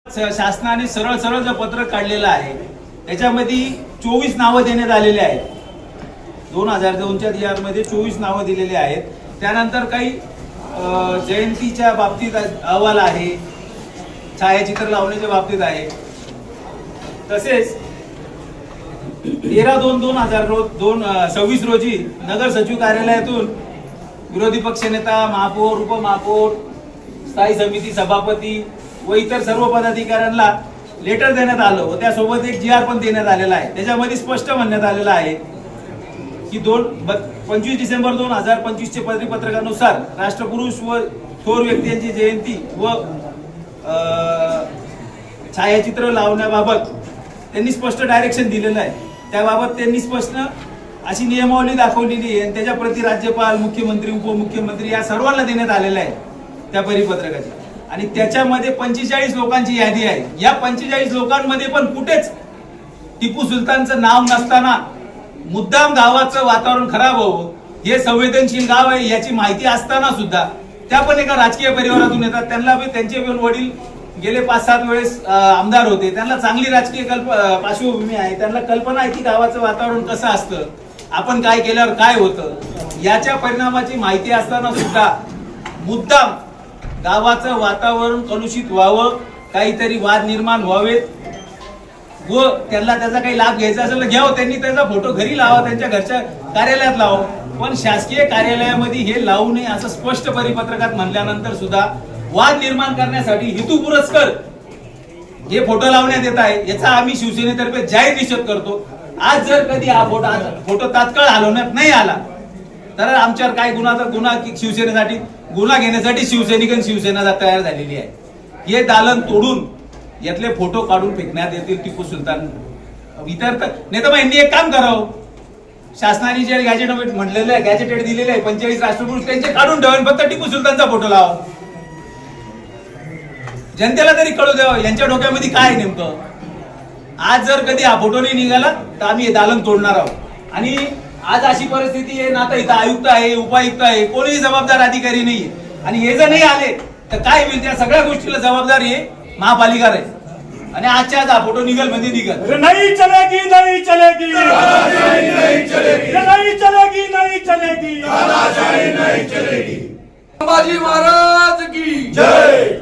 शासनाने सरळ सरळ जे पत्रक काढलेलं आहे त्याच्यामध्ये 24 नावं देण्यात आलेले आहेत. 2002च्या DRमध्ये 24 नावं दिलेली आहेत. त्यानंतर काही जयंतीच्या बाबतीत अहवाल आहे, छायाचित्र लावण्याच्या बाबतीत आहे. तसेच 13/2/2026 रोजी नगर सचिव कार्यालयातून विरोधी पक्षनेता, महापौर, उपमहापौर, स्थायी समिती सभापती व इतर सर्व पदाधिकाऱ्यांना लेटर देण्यात आलं व त्यासोबत एक GR पण देण्यात आलेला आहे. त्याच्यामध्ये स्पष्ट म्हणण्यात आलेलं आहे की 25 डिसेंबर 2025 चे परिपत्रकानुसार राष्ट्रपुरुष व थोर व्यक्तींची जयंती व छायाचित्र लावण्याबाबत त्यांनी स्पष्ट डायरेक्शन दिलेलं आहे. त्याबाबत त्यांनी स्पष्ट अशी नियमावली दाखवलेली आहे आणि त्याच्या प्रति राज्यपाल, मुख्यमंत्री, उपमुख्यमंत्री या सर्वांना देण्यात आलेलं आहे त्या परिपत्रकाची. आणि त्याच्यामध्ये 45 लोकांची यादी आहे. या 45 लोकांमध्ये पण कुठेच टिपू सुलतानचं नाव नसताना मुद्दाम गावाचं वातावरण खराब व्हावं, हे संवेदनशील गाव आहे याची माहिती असताना सुद्धा त्या पण एका राजकीय परिवारातून येतात. त्यांना त्यांचे पण वडील गेले 5-7 वेळेस आमदार होते, त्यांना चांगली राजकीय पार्श्वभूमी आहे, त्यांना कल्पना आहे की गावाचं वातावरण कसं असतं, आपण काय केल्यावर काय होतं, याच्या परिणामाची माहिती असताना सुद्धा मुद्दाम गावाचं वातावरण कलुषित व्हावं, काहीतरी वाद निर्माण व्हावेत व त्यांना त्याचा काही लाभ घ्यायचा असेल तर घ्यावं. त्यांनी त्याचा फोटो घरी लावा, त्यांच्या घरच्या कार्यालयात लावा, पण शासकीय कार्यालयामध्ये हे लावू नये असं स्पष्ट परिपत्रकात म्हणल्यानंतर सुद्धा वाद निर्माण करण्यासाठी हेतू पुरस्कर हे फोटो लावण्यात येत आहे. याचा आम्ही शिवसेनेतर्फे जाहीर निषेध करतो. आज जर कधी हा फोटो तात्काळ हलवण्यात नाही आला तर आमच्यावर काय गुन्हा शिवसेनेसाठी गुन्हा घेण्यासाठी सैनिक आणि शिवसेना तयार झालेली आहे. हे दालन तोडून यातले फोटो काढून फेकण्यात येतील टिपू सुलतान. इतर नाही तर मग यांनी एक काम करावं, शासनाने जे गॅजेट म्हटलेलं आहे, गॅजेटेड दिलेले आहे 45 राष्ट्रपुरुष, त्यांचे काढून ठेवा, फक्त टिपू सुलतानचा फोटो लावा. जनतेला तरी कळू द्यावं यांच्या डोक्यामध्ये काय नेमकं. आज जर कधी हा फोटो नाही निघाला तर आम्ही हे दालन तोडणार आहोत. आणि आज अशी परिस्थिती आहे ना, तर इथं आयुक्त आहे, उपायुक्त आहे, कोणीही जबाबदार अधिकारी नाहीये. आणि हे जर नाही आले तर काय होईल, त्या सगळ्या गोष्टीला जबाबदार हे महापालिका आहे. आणि आजच्या आज हा फोटो निघल म्हणजे निघल. नहीं चलेगी, नहीं चलेगी, नहीं चलेगी, नहीं चलेगी, नहीं चलेगी, नहीं चलेगी. संभाजी महाराज की जय.